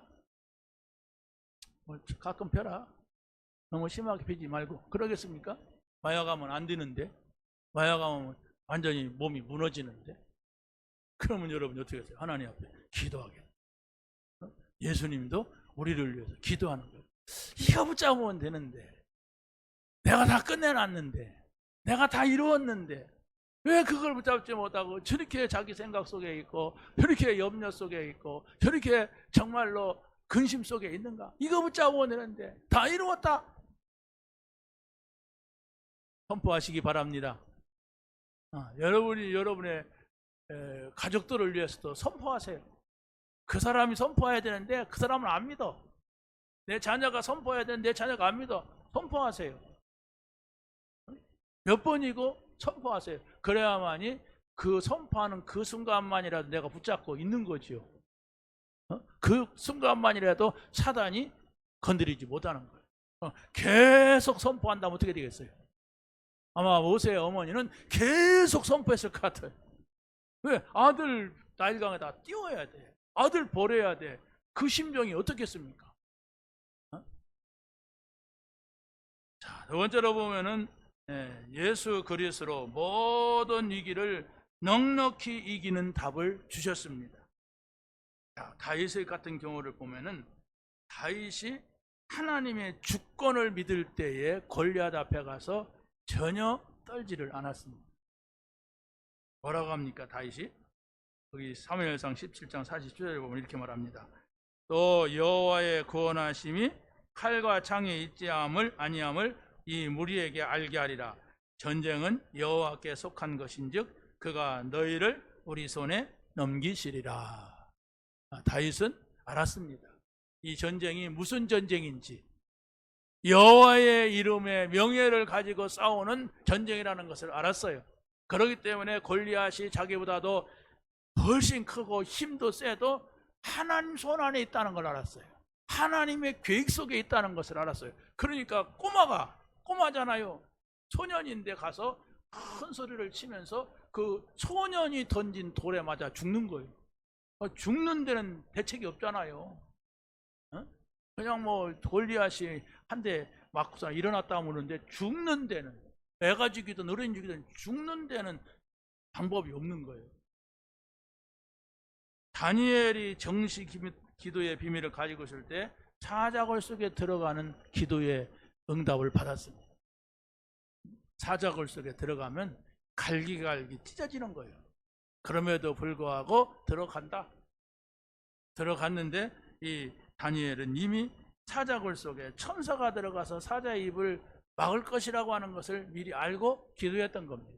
가끔 펴라. 너무 심하게 피지 말고. 그러겠습니까? 마약하면 안 되는데, 마약하면 완전히 몸이 무너지는데. 그러면 여러분 어떻게 하세요? 하나님 앞에 기도하게. 예수님도 우리를 위해서 기도하는 거예요. 이거 붙잡으면 되는데, 내가 다 끝내놨는데, 내가 다 이루었는데 왜 그걸 붙잡지 못하고 저렇게 자기 생각 속에 있고 저렇게 염려 속에 있고 저렇게 정말로 근심 속에 있는가? 이거 붙잡으면 되는데 다 이루었다. 선포하시기 바랍니다. 여러분이 여러분의 가족들을 위해서도 선포하세요. 그 사람이 선포해야 되는데 그 사람은 안 믿어. 내 자녀가 선포해야 되는데 내 자녀가 안 믿어. 선포하세요. 몇 번이고 선포하세요. 그래야만이 그 선포하는 그 순간만이라도 내가 붙잡고 있는 거지요. 그 순간만이라도 사단이 건드리지 못하는 거예요. 계속 선포한다면 어떻게 되겠어요? 아마 모세의 어머니는 계속 선포했을 것 같아요. 왜? 아들 나일강에다 띄워야 돼. 아들 버려야 돼. 그 심정이 어떻겠습니까? 자, 두 번째로 보면은 예수 그리스도로 모든 위기를 넉넉히 이기는 답을 주셨습니다. 자, 다윗 같은 경우를 보면은 다윗이 하나님의 주권을 믿을 때에 골리앗 앞에 가서 전혀 떨지를 않았습니다. 뭐라고 합니까? 다윗이 여기 사무엘상 17장 40절에 보면 이렇게 말합니다. 또 여호와의 구원하심이 칼과 창에 있지 아니함을 이 무리에게 알게 하리라. 전쟁은 여호와께 속한 것인즉 그가 너희를 우리 손에 넘기시리라. 다윗은 알았습니다. 이 전쟁이 무슨 전쟁인지, 여호와의 이름의 명예를 가지고 싸우는 전쟁이라는 것을 알았어요. 그렇기 때문에 골리앗이 자기보다도 훨씬 크고 힘도 세도 하나님 손 안에 있다는 걸 알았어요. 하나님의 계획 속에 있다는 것을 알았어요. 그러니까 꼬마잖아요. 소년인데 가서 큰 소리를 치면서 그 소년이 던진 돌에 맞아 죽는 거예요. 죽는 데는 대책이 없잖아요. 그냥 뭐 골리앗이 한 대 맞고서 일어났다 하는데 죽는 데는, 애가 죽이든 어른이 죽이든 죽는 데는 방법이 없는 거예요. 다니엘이 정시 기도의 비밀을 가지고 있을 때 사자굴 속에 들어가는 기도의 응답을 받았습니다. 사자굴 속에 들어가면 갈기갈기 찢어지는 거예요. 그럼에도 불구하고 들어갔는데 이 다니엘은 이미 사자굴 속에 천사가 들어가서 사자의 입을 막을 것이라고 하는 것을 미리 알고 기도했던 겁니다.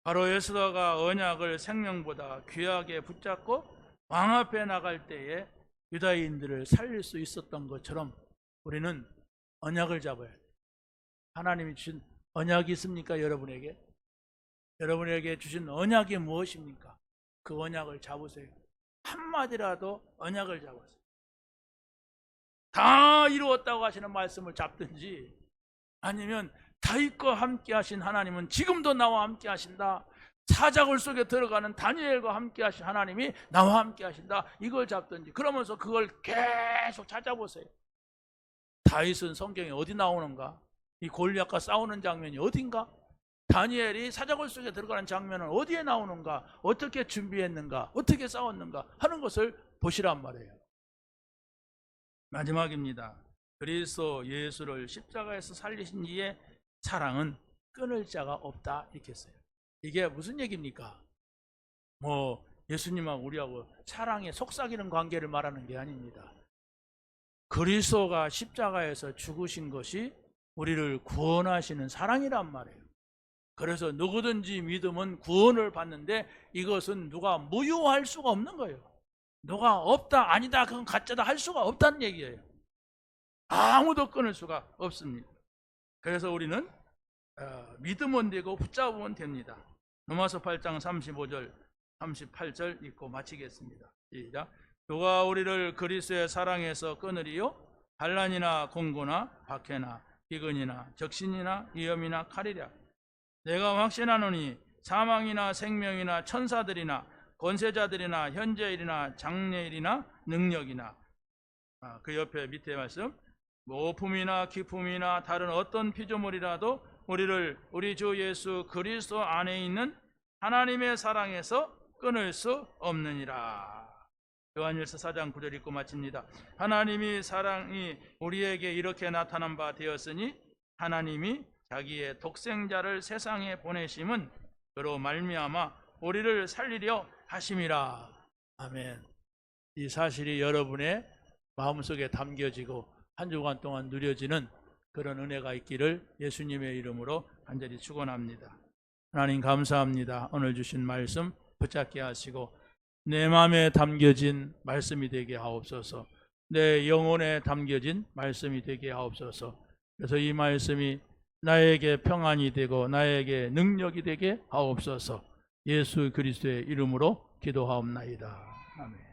바로 에스더가 언약을 생명보다 귀하게 붙잡고 왕 앞에 나갈 때에 유다인들을 살릴 수 있었던 것처럼 우리는 언약을 잡아야 돼요. 하나님이 주신 언약이 있습니까? 여러분에게 주신 언약이 무엇입니까? 그 언약을 잡으세요. 한마디라도 언약을 잡으세요. 다 이루었다고 하시는 말씀을 잡든지, 아니면 다윗과 함께 하신 하나님은 지금도 나와 함께 하신다, 사자굴 속에 들어가는 다니엘과 함께 하신 하나님이 나와 함께 하신다, 이걸 잡든지, 그러면서 그걸 계속 찾아보세요. 다윗은 성경에 어디 나오는가? 이 골리앗과 싸우는 장면이 어딘가? 다니엘이 사자굴 속에 들어가는 장면은 어디에 나오는가? 어떻게 준비했는가? 어떻게 싸웠는가? 하는 것을 보시란 말이에요. 마지막입니다. 그리스도 예수를 십자가에서 살리신 이의 사랑은 끊을 자가 없다, 이렇게 했어요. 이게 무슨 얘기입니까? 뭐 예수님하고 우리하고 사랑의 속삭이는 관계를 말하는 게 아닙니다. 그리스도가 십자가에서 죽으신 것이 우리를 구원하시는 사랑이란 말이에요. 그래서 누구든지 믿으면 구원을 받는데 이것은 누가 무효할 수가 없는 거예요. 누가 없다, 아니다, 그건 가짜다 할 수가 없다는 얘기예요. 아무도 끊을 수가 없습니다. 그래서 우리는 믿으면 되고 붙잡으면 됩니다. 로마서 8장 35절 38절 읽고 마치겠습니다. 시작. 누가 우리를 그리스도의 사랑에서 끊으리요? 반란이나 공고나 박해나 기근이나 적신이나 위험이나 칼이랴. 내가 확신하노니 사망이나 생명이나 천사들이나 권세자들이나 현재일이나 장래일이나 능력이나, 그 옆에 밑에 말씀, 모품이나 기품이나 다른 어떤 피조물이라도 우리를 우리 주 예수 그리스도 안에 있는 하나님의 사랑에서 끊을 수 없느니라. 요한일서 4장 9절 읽고 마칩니다. 하나님이 사랑이 우리에게 이렇게 나타난 바 되었으니 하나님이 자기의 독생자를 세상에 보내심은 그로 말미암아 우리를 살리려 하심이라. 아멘. 이 사실이 여러분의 마음속에 담겨지고 한 주간 동안 누려지는 그런 은혜가 있기를 예수님의 이름으로 간절히 축원합니다. 하나님 감사합니다. 오늘 주신 말씀 붙잡게 하시고 내 마음에 담겨진 말씀이 되게 하옵소서. 내 영혼에 담겨진 말씀이 되게 하옵소서. 그래서 이 말씀이 나에게 평안이 되고 나에게 능력이 되게 하옵소서. 예수 그리스도의 이름으로 기도하옵나이다. 아멘.